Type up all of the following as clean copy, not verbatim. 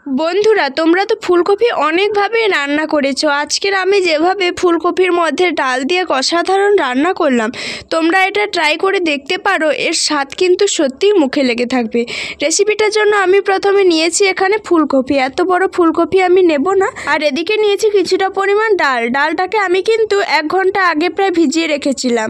বন্ধুরা, তোমরা তো ফুলকপি অনেকভাবে রান্না করেছো। আজকের আমি যেভাবে ফুলকপির মধ্যে ডাল দিয়ে অসাধারণ রান্না করলাম, তোমরা এটা ট্রাই করে দেখতে পারো। এর স্বাদ কিন্তু সত্যিই মুখে লেগে থাকবে। রেসিপিটার জন্য আমি প্রথমে নিয়েছি এখানে ফুলকপি। এত বড় ফুলকপি আমি নেব না। আর এদিকে নিয়েছি কিছুটা পরিমাণ ডাল। ডালটাকে আমি কিন্তু 1 ঘন্টা আগে প্রায় ভিজিয়ে রেখেছিলাম।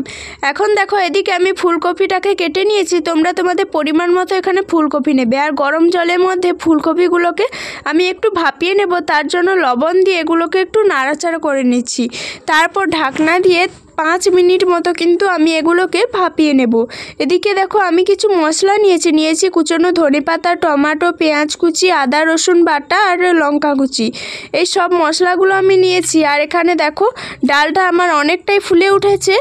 এখন দেখো, এদিকে আমি ফুলকপিটাকে কেটে নিয়েছি। তোমরা তোমাদের পরিমাণ মতো এখানে ফুলকপি নেবে। আর গরম জলের মধ্যে ফুলকপিগুলোকে আমি একটু ভাপিয়ে নেব। তার জন্য লবণ দিয়ে এগুলোকে একটু নাড়াচাড়া করে নিচ্ছি। তারপর ঢাকনা দিয়ে 5 মিনিট মতো কিন্তু আমি এগুলোকে ভাপিয়ে নেব। এদিকে দেখো, আমি কিছু মশলা নিয়েছি কুচনো ধনেপাতা, টমেটো, পেঁয়াজ কুচি, আদা রসুন বাটা আর লঙ্কা কুচি। এই সব মশলাগুলো আমি নিয়েছি। আর এখানে দেখো, ডালটা আমার অনেকটাই ফুলে উঠেছে।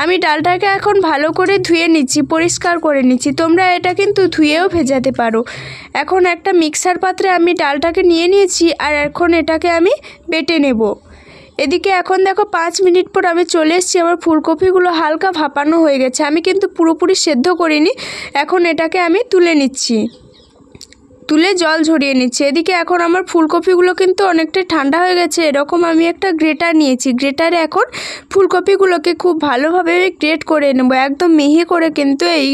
আমি ডালটাকে এখন ভালো করে ধুয়ে নিচ্ছি, পরিষ্কার করে নিচ্ছি। তোমরা এটা কিন্তু ধুয়েও ভেজাতে পারো। এখন একটা মিক্সার পাত্রে আমি ডালটাকে নিয়ে নিয়েছি। আর এখন এটাকে আমি বেটে নেব। এদিকে এখন দেখো, 5 মিনিট পর আমি চলে এসেছি। আমার ফুলকপিগুলো হালকা ভাপানো হয়ে গেছে। আমি কিন্তু পুরোপুরি সেদ্ধ করিনি। এখন এটাকে আমি তুলে নিচ্ছি, তুলে জল ঝরিয়ে নিচ্ছি। এদিকে এখন আমার ফুলকপিগুলো কিন্তু অনেকটাই ঠান্ডা হয়ে গেছে। এরকম আমি একটা গ্রেটার নিয়েছি। গ্রেটারে এখন ফুলকপিগুলোকে খুব ভালোভাবে গ্রেট করে নেব। একদম মিহি করে কিন্তু এই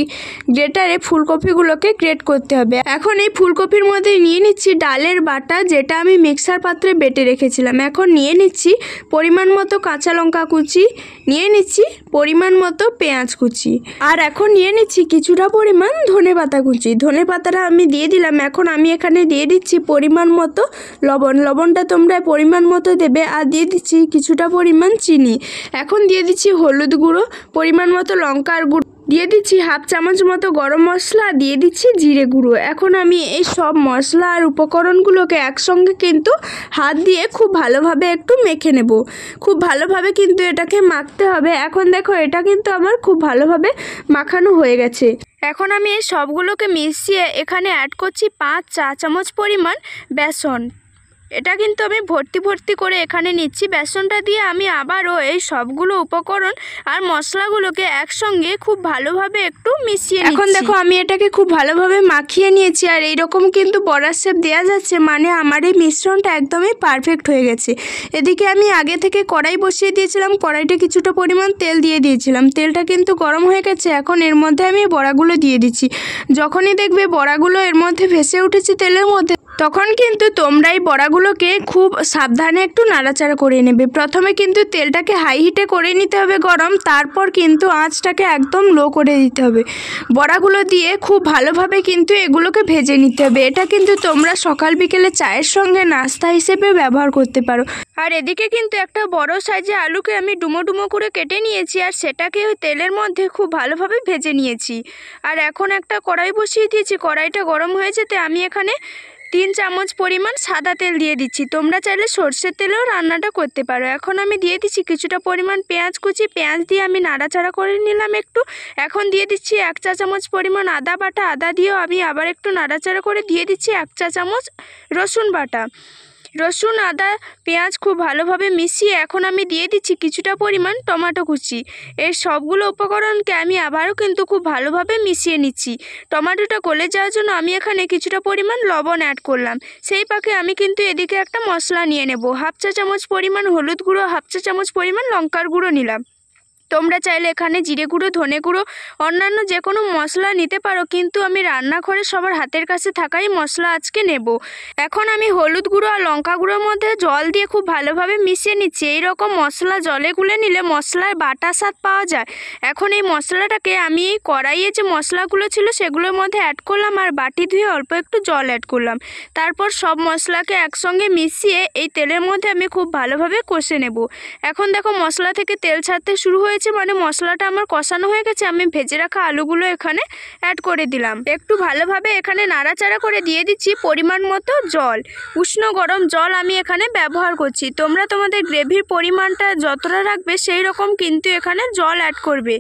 গ্রেটারে ফুলকপিগুলোকে গ্রেট করতে হবে। এখন এই ফুলকপির মধ্যে নিয়ে নিচ্ছি ডালের বাটা, যেটা আমি মিক্সার পাত্রে বেটে রেখেছিলাম। এখন নিয়ে নিচ্ছি পরিমাণ মতো কাঁচা লঙ্কা কুচি, নিয়ে নিচ্ছি পরিমাণ মতো পেঁয়াজ কুচি, আর এখন নিয়ে নিচ্ছি কিছুটা পরিমাণ ধনেপাতা কুচি। ধনেপাতাটা আমি দিয়ে দিলাম। এখন আমি এখানে দিয়ে দিচ্ছি পরিমাণ মতো লবণ। লবণটা তোমরা পরিমাণ মতো দেবে। আর দিয়ে দিচ্ছি কিছুটা পরিমাণ চিনি। এখন দিয়ে দিচ্ছি হলুদ গুঁড়ো, পরিমাণ মতো লঙ্কার গুঁড়ো, দিয়ে দিচ্ছি 1/2 চামচ মতো গরম মশলা, দিয়ে দিচ্ছি জিরে গুঁড়ো। এখন আমি এই সব মশলা আর উপকরণগুলোকে একসঙ্গে কিন্তু হাত দিয়ে খুব ভালোভাবে একটু মেখে নেব। খুব ভালোভাবে কিন্তু এটাকে মাখতে হবে। এখন দেখো, এটা কিন্তু আমার খুব ভালোভাবে মাখানো হয়ে গেছে। এখন আমি এই সবগুলোকে মিশিয়ে এখানে অ্যাড করছি 5 চা চামচ পরিমাণ বেসন। এটা কিন্তু আমি ভর্তি করে এখানে নিচ্ছি। বেসনটা দিয়ে আমি আবারও এই সবগুলো উপকরণ আর মশলাগুলোকে একসঙ্গে খুব ভালোভাবে একটু মিশিয়ে নিচ্ছি। এখন দেখো, আমি এটাকে খুব ভালোভাবে মাখিয়ে নিয়েছি। আর এইরকম কিন্তু বড়ার শেপ দেওয়া যাচ্ছে, মানে আমার এই মিশ্রণটা একদমই পারফেক্ট হয়ে গেছে। এদিকে আমি আগে থেকে কড়াই বসিয়ে দিয়েছিলাম। কড়াইতে কিছুটা পরিমাণ তেল দিয়ে দিয়েছিলাম। তেলটা কিন্তু গরম হয়ে গেছে। এখন এর মধ্যে আমি বড়াগুলো দিয়ে দিচ্ছি। যখনই দেখবে বড়াগুলো এর মধ্যে ভেসে উঠেছে তেলের মধ্যে, তখন কিন্তু তোমরা এই বড়াগুলোকে খুব সাবধানে একটু নাড়াচাড়া করে নেবে। প্রথমে কিন্তু তেলটাকে হাই হিটে করে নিতে হবে গরম, তারপর কিন্তু আঁচটাকে একদম লো করে দিতে হবে। বড়াগুলো দিয়ে খুব ভালোভাবে কিন্তু এগুলোকে ভেজে নিতে হবে। এটা কিন্তু তোমরা সকাল বিকেলে চায়ের সঙ্গে নাস্তা হিসেবে ব্যবহার করতে পারো। আর এদিকে কিন্তু একটা বড় সাইজে আলুকে আমি ডুমো করে কেটে নিয়েছি। আর সেটাকে ওই তেলের মধ্যে খুব ভালোভাবে ভেজে নিয়েছি। আর এখন একটা কড়াই বসিয়ে দিয়েছি। কড়াইটা গরম হয়ে যেতে আমি এখানে 3 চামচ পরিমাণ সাদা তেল দিয়ে দিচ্ছি। তোমরা চাইলে সর্ষের তেলেও রান্নাটা করতে পারো। এখন আমি দিয়ে দিচ্ছি কিছুটা পরিমাণ পেঁয়াজ কুচি। পেঁয়াজ দিয়ে আমি নাড়াচাড়া করে নিলাম একটু। এখন দিয়ে দিচ্ছি 1 চা চামচ পরিমাণ আদা বাটা। আদা দিয়েও আমি আবার একটু নাড়াচাড়া করে দিয়ে দিচ্ছি 1 চা চামচ রসুন বাটা। রসুন, আদা, পেঁয়াজ খুব ভালোভাবে মিশিয়ে এখন আমি দিয়ে দিচ্ছি কিছুটা পরিমাণ টমেটো কুচি। এই সবগুলো উপকরণকে আমি আবারও কিন্তু খুব ভালোভাবে মিশিয়ে নিচ্ছি। টমেটোটা গলে যাওয়ার জন্য আমি এখানে কিছুটা পরিমাণ লবণ অ্যাড করলাম। সেই পাকে আমি কিন্তু এদিকে একটা মশলা নিয়ে নেব। 1/2 চা চামচ পরিমাণ হলুদ গুঁড়ো, 1/2 চা চামচ পরিমাণ লঙ্কার গুঁড়ো নিলাম। তোমরা চাইলে এখানে জিরে গুঁড়ো, ধনে গুঁড়ো, অন্যান্য যে কোনো মশলা নিতে পারো, কিন্তু আমি রান্নাঘরে সবার হাতের কাছে থাকাই মশলা আজকে নেব। এখন আমি হলুদ গুঁড়ো আর লঙ্কা গুঁড়োর মধ্যে জল দিয়ে খুব ভালোভাবে মিশিয়ে নিচ্ছি। এইরকম মশলা জলে গুলে নিলে মশলার বাটা স্বাদ পাওয়া যায়। এখন এই মশলাটাকে আমি এই কড়াইয়ে যে মশলাগুলো ছিল সেগুলোর মধ্যে অ্যাড করলাম। আর বাটি ধুয়ে অল্প একটু জল অ্যাড করলাম। তারপর সব মশলাকে একসঙ্গে মিশিয়ে এই তেলের মধ্যে আমি খুব ভালোভাবে কষে নেব। এখন দেখো, মশলা থেকে তেল ছাড়তে শুরু হয়েছে, মানে মশলাটা আমার কষানো হয়ে গেছে। আমি ভেজে রাখা আলুগুলো এখানে অ্যাড করে দিলাম। একটু ভালোভাবে এখানে নাড়াচাড়া করে দিয়ে দিচ্ছি পরিমাণ মতো জল। উষ্ণ গরম জল আমি এখানে ব্যবহার করছি। তোমরা তোমাদের গ্রেভির পরিমাণটা যতটা রাখবে সেই রকম কিন্তু এখানে জল অ্যাড করবে।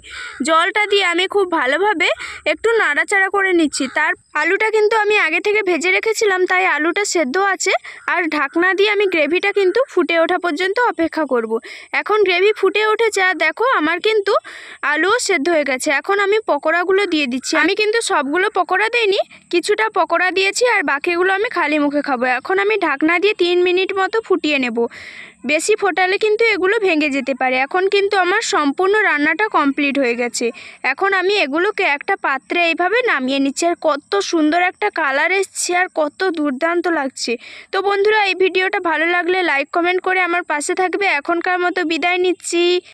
জলটা দিয়ে আমি খুব ভালোভাবে একটু নাড়াচাড়া করে নিচ্ছি। আলুটা কিন্তু আমি আগে থেকে ভেজে রেখেছিলাম, তাই আলুটা সেদ্ধ আছে। আর ঢাকনা দিয়ে আমি গ্রেভিটা কিন্তু ফুটে ওঠা পর্যন্ত অপেক্ষা করব। এখন গ্রেভি ফুটে উঠেছে আর দেখো আমার কিন্তু আলুও সেদ্ধ হয়ে গেছে। এখন আমি পকোড়াগুলো দিয়ে দিচ্ছি। আমি কিন্তু সবগুলো পকোড়া দিইনি, কিছুটা পকোড়া দিয়েছি আর বাকিগুলো আমি খালি মুখে খাবো। এখন আমি ঢাকনা দিয়ে 3 মিনিট মতো ফুটিয়ে নেব। বেশি ফোটালে কিন্তু এগুলো ভেঙে যেতে পারে। এখন কিন্তু আমার সম্পূর্ণ রান্নাটা কমপ্লিট হয়ে গেছে। এখন আমি এগুলোকে একটা পাত্রে এইভাবে নামিয়ে নিচ্ছি। আর কত সুন্দর একটা কালার এসছে আর কত দুর্দান্ত লাগছে। তো বন্ধুরা, এই ভিডিওটা ভালো লাগলে লাইক কমেন্ট করে আমার পাশে থাকবে। এখনকার মতো বিদায় নিচ্ছি।